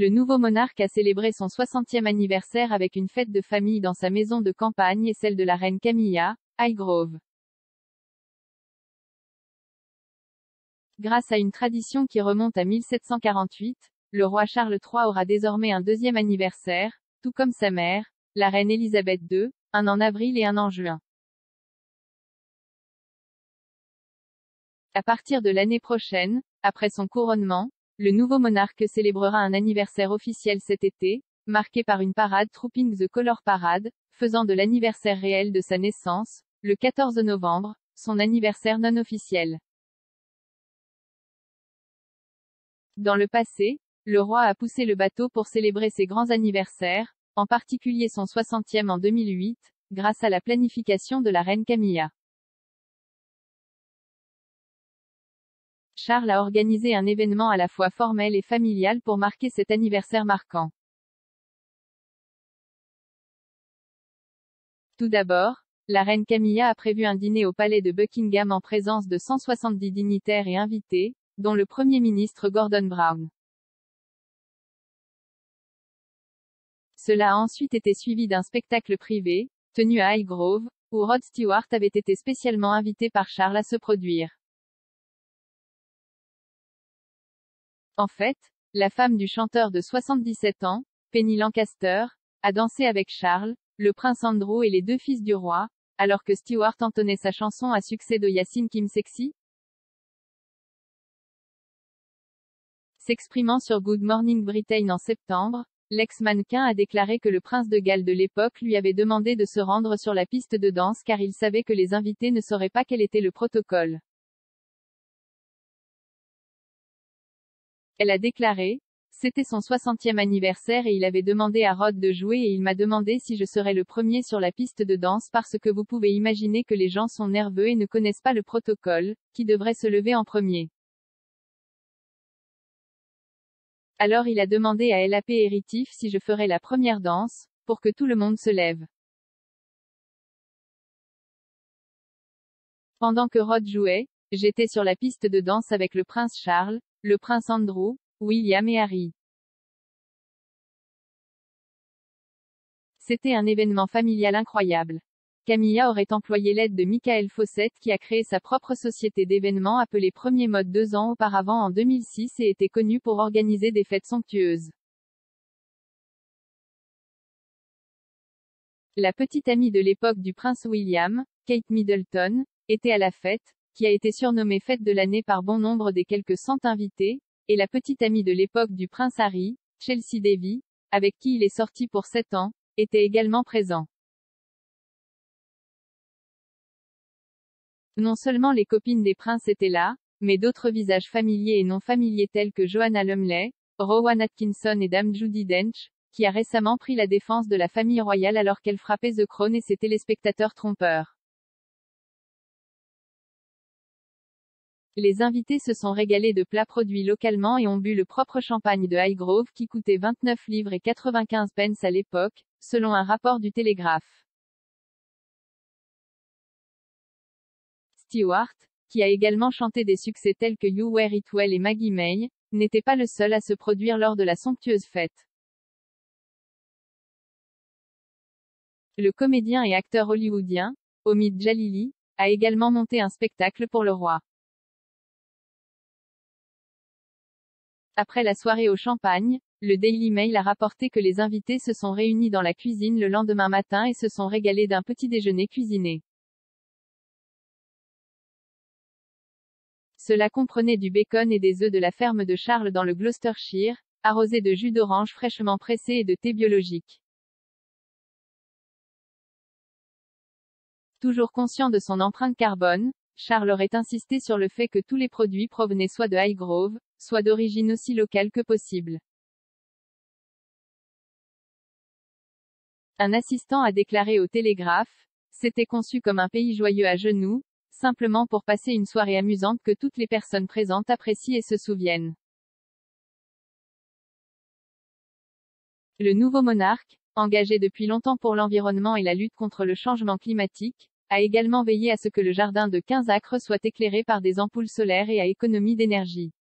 Le nouveau monarque a célébré son 60e anniversaire avec une fête de famille dans sa maison de campagne et celle de la reine Camilla, Highgrove. Grâce à une tradition qui remonte à 1748, le roi Charles III aura désormais un deuxième anniversaire, tout comme sa mère, la reine Élisabeth II, un en avril et un en juin. À partir de l'année prochaine, après son couronnement, le nouveau monarque célébrera un anniversaire officiel cet été, marqué par une parade Trooping the Colour Parade, faisant de l'anniversaire réel de sa naissance, le 14 novembre, son anniversaire non officiel. Dans le passé, le roi a poussé le bateau pour célébrer ses grands anniversaires, en particulier son 60e en 2008, grâce à la planification de la reine Camilla. Charles a organisé un événement à la fois formel et familial pour marquer cet anniversaire marquant. Tout d'abord, la reine Camilla a prévu un dîner au palais de Buckingham en présence de 170 dignitaires et invités, dont le Premier ministre Gordon Brown. Cela a ensuite été suivi d'un spectacle privé, tenu à Highgrove, où Rod Stewart avait été spécialement invité par Charles à se produire. En fait, la femme du chanteur de 77 ans, Penny Lancaster, a dansé avec Charles, le prince Andrew et les deux fils du roi, alors que Stewart entonnait sa chanson à succès de Yasin Kim Sexy. S'exprimant sur Good Morning Britain en septembre, l'ex-mannequin a déclaré que le prince de Galles de l'époque lui avait demandé de se rendre sur la piste de danse car il savait que les invités ne sauraient pas quel était le protocole. Elle a déclaré, « C'était son 60e anniversaire et il avait demandé à Rod de jouer et il m'a demandé si je serais le premier sur la piste de danse parce que vous pouvez imaginer que les gens sont nerveux et ne connaissent pas le protocole, qui devrait se lever en premier. Alors il a demandé à LAP Héritif si je ferais la première danse, pour que tout le monde se lève. Pendant que Rod jouait, j'étais sur la piste de danse avec le prince Charles, le prince Andrew, William et Harry. C'était un événement familial incroyable. Camilla aurait employé l'aide de Michael Fawcett qui a créé sa propre société d'événements appelée Premier Mode 2 ans auparavant en 2006 et était connue pour organiser des fêtes somptueuses. La petite amie de l'époque du prince William, Kate Middleton, était à la fête, qui a été surnommée fête de l'année par bon nombre des quelques 100 invités, et la petite amie de l'époque du prince Harry, Chelsea Davy, avec qui il est sorti pour 7 ans, était également présent. Non seulement les copines des princes étaient là, mais d'autres visages familiers et non familiers tels que Joanna Lumley, Rowan Atkinson et Dame Judi Dench, qui a récemment pris la défense de la famille royale alors qu'elle frappait The Crown et ses téléspectateurs trompeurs. Les invités se sont régalés de plats produits localement et ont bu le propre champagne de Highgrove qui coûtait 29 livres et 95 pence à l'époque, selon un rapport du Télégraphe. Stewart, qui a également chanté des succès tels que You Wear It Well et Maggie May, n'était pas le seul à se produire lors de la somptueuse fête. Le comédien et acteur hollywoodien, Omid Djalili, a également monté un spectacle pour le roi. Après la soirée au champagne, le Daily Mail a rapporté que les invités se sont réunis dans la cuisine le lendemain matin et se sont régalés d'un petit déjeuner cuisiné. Cela comprenait du bacon et des œufs de la ferme de Charles dans le Gloucestershire, arrosés de jus d'orange fraîchement pressé et de thé biologique. Toujours conscient de son empreinte carbone, Charles aurait insisté sur le fait que tous les produits provenaient soit de Highgrove, soit d'origine aussi locale que possible. Un assistant a déclaré au Télégraphe, « C'était conçu comme un pays joyeux à genoux, simplement pour passer une soirée amusante que toutes les personnes présentes apprécient et se souviennent. » Le nouveau monarque, engagé depuis longtemps pour l'environnement et la lutte contre le changement climatique, a également veillé à ce que le jardin de 15 acres soit éclairé par des ampoules solaires et à économie d'énergie.